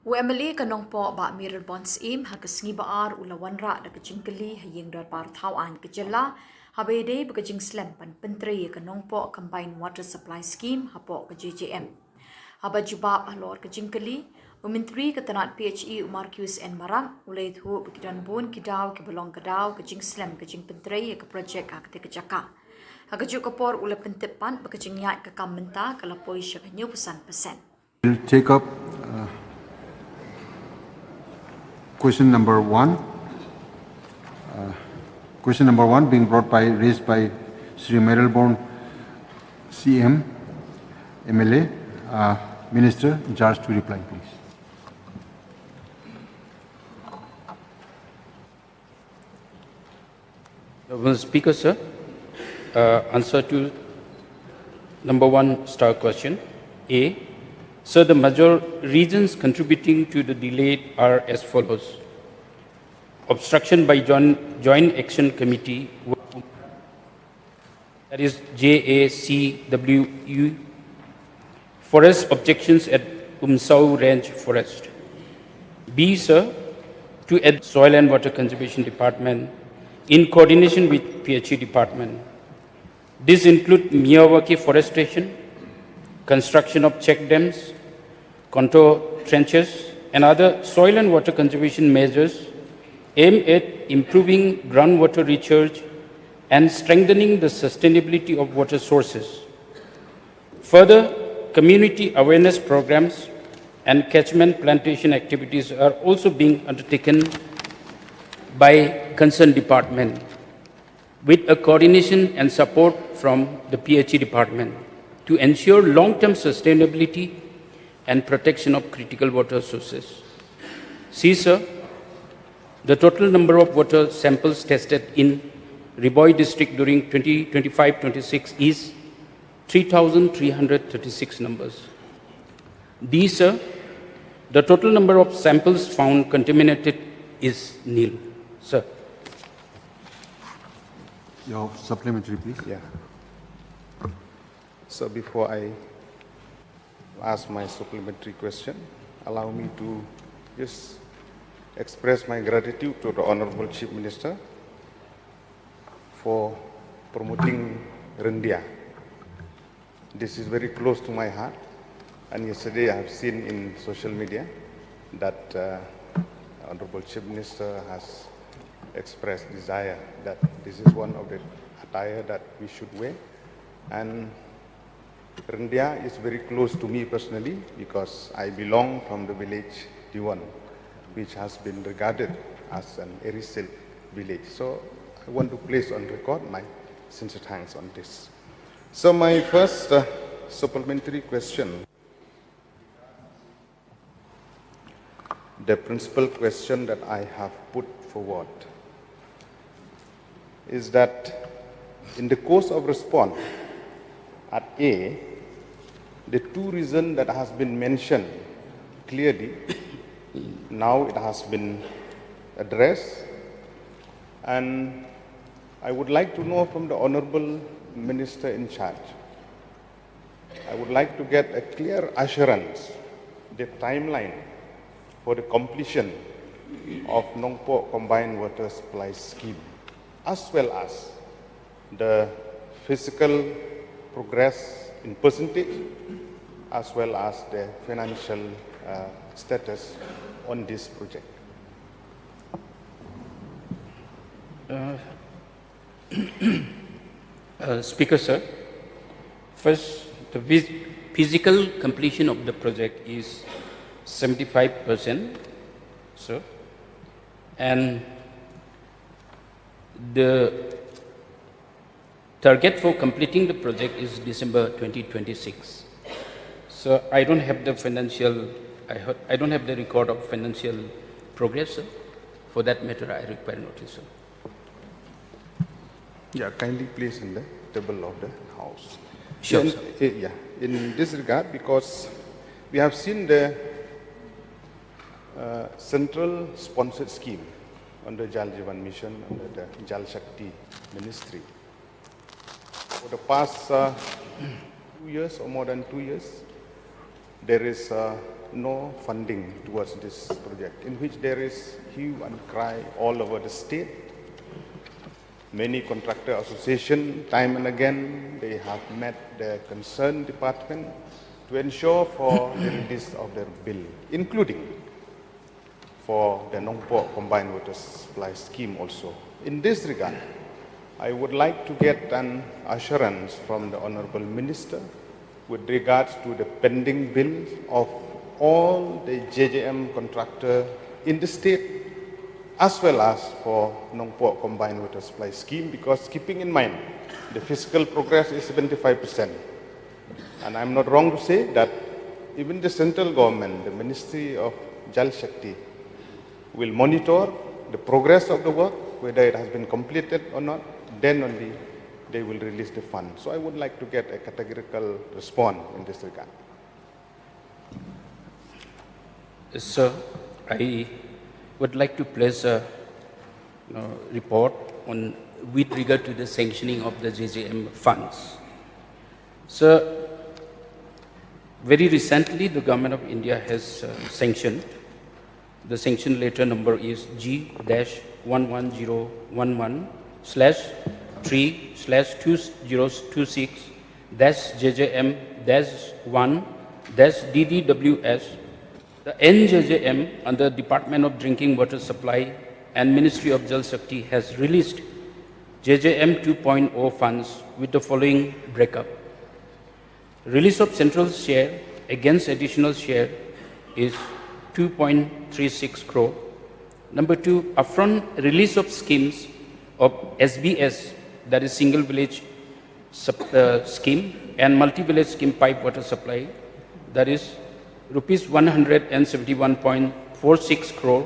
Emily ka Nongpoh ba mi response im ha kasngi baar ulawan ra da Kylli ha Iing Dorbar Khubor Khubojylla habede ba Slem pan pentri ka Nongpoh combined water supply scheme ha po ka JJM. Haba jubab halor ka Kylli Menteri Ketenat PHE Umar Qs N Marang ulai thu bekidan bun kidau ke belong kedau ke Slem ke pentri ke projek ha ke jaka. Ha ke Khubor ulai pentepan ba ke yat ke kamenta ke lapoi syakanya pesan-pesan. We'll take up question number one. Question number one being raised by Sri Melbourne CM, MLA. Minister in charge to reply, please. Mr. Speaker, sir, answer to number one star question. A. Sir, the major reasons contributing to the delay are as follows. Obstruction by Joint Action Committee, that is JACWU. Forest objections at Umsau Range Forest. B, sir, to add Soil and Water Conservation Department in coordination with PHE Department. These include Miyawaki forestation, construction of check dams, contour trenches, and other soil and water conservation measures aimed at improving groundwater recharge and strengthening the sustainability of water sources. Further, community awareness programs and catchment plantation activities are also being undertaken by concerned department with a coordination and support from the PHE department to ensure long-term sustainability and protection of critical water sources. See, sir, the total number of water samples tested in Riboi district during 2025-26 is 3,336 numbers. D, sir, the total number of samples found contaminated is nil. Sir. Your supplementary, please. Yeah. So before I ask my supplementary question, allow me to just express my gratitude to the Honorable Chief Minister for promoting Rendia. This is very close to my heart, and yesterday I have seen in social media that Honorable Chief Minister has expressed desire that this is one of the attire that we should wear, and Rendia is very close to me personally because I belong from the village D1, which has been regarded as an Erisel village. So I want to place on record my sincere thanks on this. So my first supplementary question, the principal question that I have put forward is that in the course of response at A, the two reasons that has been mentioned clearly, now it has been addressed, and I would like to know from the Honorable Minister in charge, I would like to get a clear assurance, the timeline for the completion of Nongpoh Combined Water Supply Scheme, as well as the physical progress in percentage, as well as the financial status on this project. Speaker, sir, first, the physical completion of the project is 75%, sir, and the target for completing the project is December 2026. So I don't have the financial, I don't have the record of financial progress, sir. For that matter, I require notice, sir. Yeah, kindly place in the table of the House. Sure, Yeah, in this regard, because we have seen the central sponsored scheme under Jal Jeevan Mission, under the Jal Shakti Ministry. For the past 2 years or more than 2 years, there is no funding towards this project, in which there is hue and cry all over the state. Many contractor associations, time and again, they have met the concerned department to ensure for the release of their bill, including for the Nongpoh combined water supply scheme also. In this regard, I would like to get an assurance from the Honorable Minister with regards to the pending bills of all the JJM contractor in the state, as well as for Nongpoh combined water supply scheme, because keeping in mind the fiscal progress is 75%. And I'm not wrong to say that even the central government, the Ministry of Jal Shakti, will monitor the progress of the work, whether it has been completed or not, then only they will release the fund. So I would like to get a categorical response in this regard. Sir, I would like to place a report on with regard to the sanctioning of the JJM funds. Sir, very recently the Government of India has sanctioned. The sanction letter number is G-1026/3/2026-JJM-1-DDWS. The NJJM under Department of Drinking Water Supply and Ministry of Jal Shakti has released JJM 2.0 funds with the following breakup. Release of central share against additional share is 2.36 crore. Number 2, upfront release of schemes of SBS, that is single village scheme, and multi-village scheme pipe water supply, that is rupees 171.46 crore.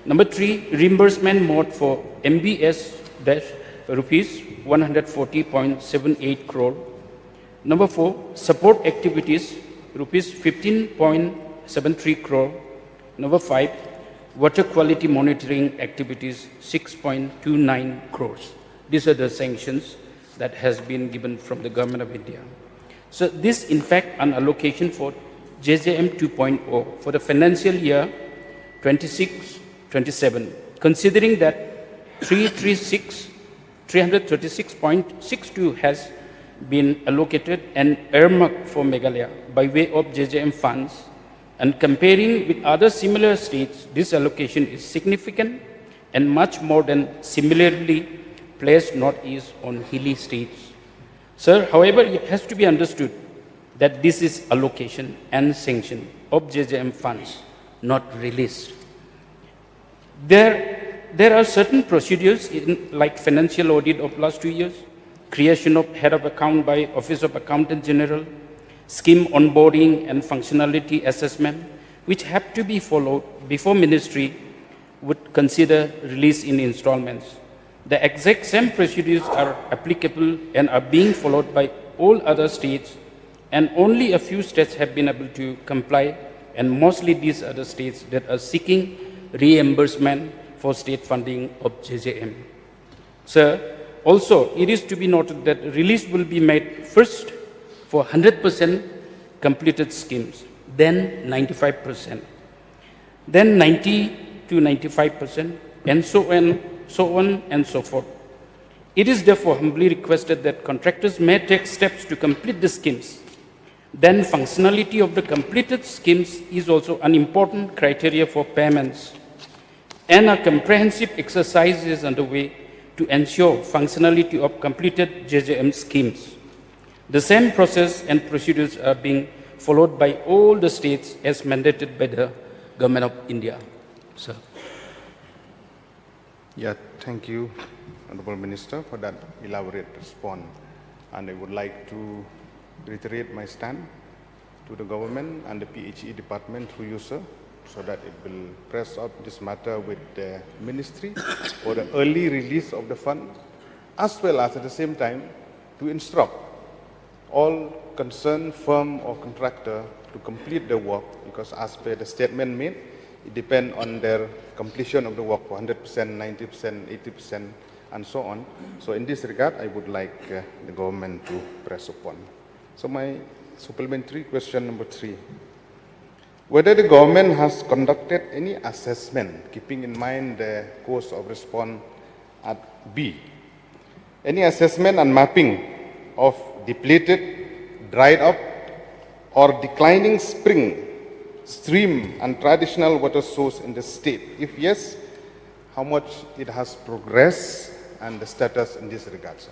Number 3, reimbursement mode for MBS dash rupees 140.78 crore. Number 4, support activities rupees 15.73 crore. Number 5, water quality monitoring activities 6.29 crores. These are the sanctions that has been given from the Government of India. So this in fact an allocation for JJM 2.0 for the financial year 26-27, considering that 336.62 has been allocated and earmarked for Meghalaya by way of JJM funds, and comparing with other similar states, this allocation is significant and much more than similarly placed northeast on hilly states. Sir, however, it has to be understood that this is allocation and sanction of JJM funds, not released. There are certain procedures like financial audit of last 2 years, creation of head of account by Office of Accountant General, scheme onboarding and functionality assessment, which have to be followed before ministry would consider release in installments. The exact same procedures are applicable and are being followed by all other states, and only a few states have been able to comply, and mostly these are the states that are seeking reimbursement for state funding of JJM. Sir, also it is to be noted that release will be made first for 100% completed schemes, then 95%, then 90 to 95%, and so on and so forth. It is therefore humbly requested that contractors may take steps to complete the schemes. Then functionality of the completed schemes is also an important criteria for payments, and a comprehensive exercise is underway to ensure functionality of completed JJM schemes. The same process and procedures are being followed by all the states as mandated by the Government of India. Sir. Yeah, thank you, Honorable Minister, for that elaborate response. And I would like to reiterate my stand to the government and the PHE department through you, sir, so that it will press up this matter with the ministry for the early release of the fund, as well as at the same time to instruct all concerned firm or contractor to complete the work, because as per the statement made, it depends on their completion of the work for 100%, 90%, 80%, and so on. So in this regard, I would like the government to press upon. So my supplementary question number 3. whether the government has conducted any assessment, keeping in mind the course of response at B, any assessment and mapping of depleted, dried up, or declining spring, stream, and traditional water source in the state? If yes, how much it has progressed and the status in this regard, sir?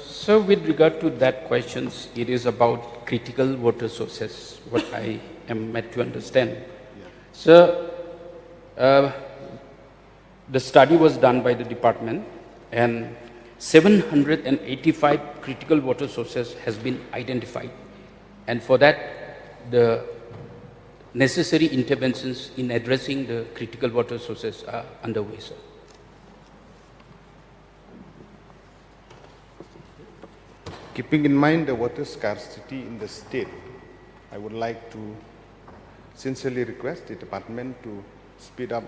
So with regard to that questions, it is about critical water sources, what I am meant to understand. Yeah. So the study was done by the department, and 785 critical water sources has been identified. And for that, the necessary interventions in addressing the critical water sources are underway, sir. Keeping in mind the water scarcity in the state, I would like to sincerely request the department to speed up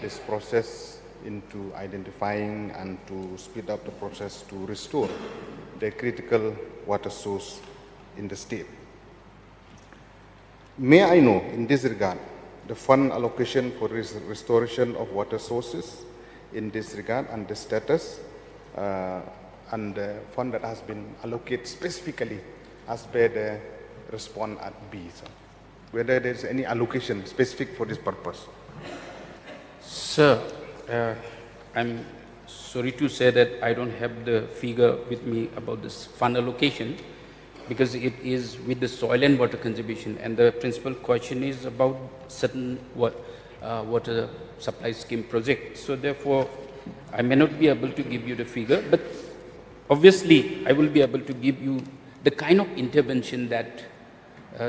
this process into identifying and to speed up the process to restore the critical water source in the state. May I know, in this regard, the fund allocation for restoration of water sources in this regard and the status and the fund that has been allocated specifically as per the response at B, sir? Whether there is any allocation specific for this purpose? Sir, I'm sorry to say that I don't have the figure with me about this fund allocation, because it is with the soil and water conservation, and the principal question is about certain water supply scheme project. So therefore, I may not be able to give you the figure, but obviously I will be able to give you the kind of intervention that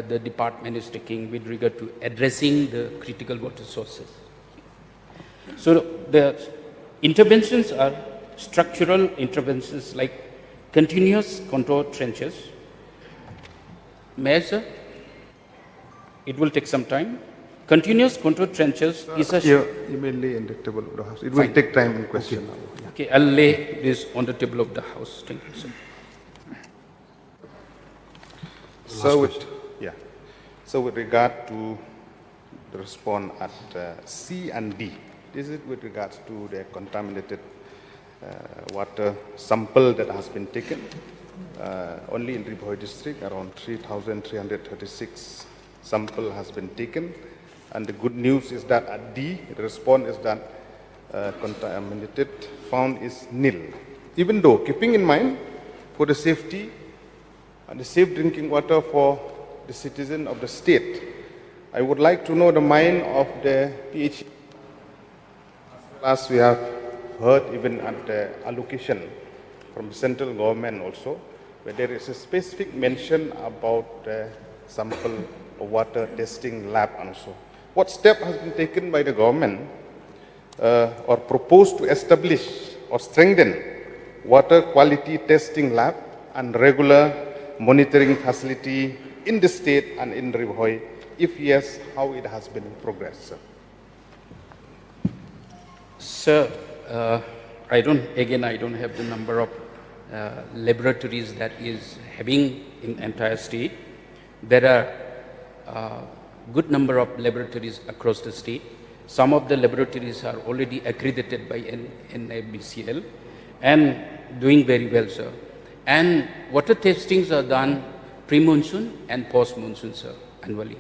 the department is taking with regard to addressing the critical water sources. So the interventions are structural interventions like continuous contour trenches. May I, sir? It will take some time. Continuous contour trenches is a... You may lay in the table of the house. It will take time in question. Okay, I'll lay this on the table of the house. Thank you, sir. So with regard to the response at C and D, this is with regards to the contaminated water sample that has been taken. Only in Khubor district, around 3,336 sample has been taken. And the good news is that at D, the response is that contaminated found is nil. Even though, keeping in mind, for the safety and the safe drinking water for the citizen of the state, I would like to know the mind of the PH. As we have heard even at the allocation from the central government also, where there is a specific mention about the sample of water testing lab also. What step has been taken by the government or proposed to establish or strengthen water quality testing lab and regular monitoring facility in the state and in Khubor? If yes, how it has been progressed, sir? Sir, I don't have the number of laboratories that is having in entire state. There are good number of laboratories across the state. Some of the laboratories are already accredited by NABCL and doing very well, sir. And water testings are done pre-monsoon and post-monsoon, sir, annually.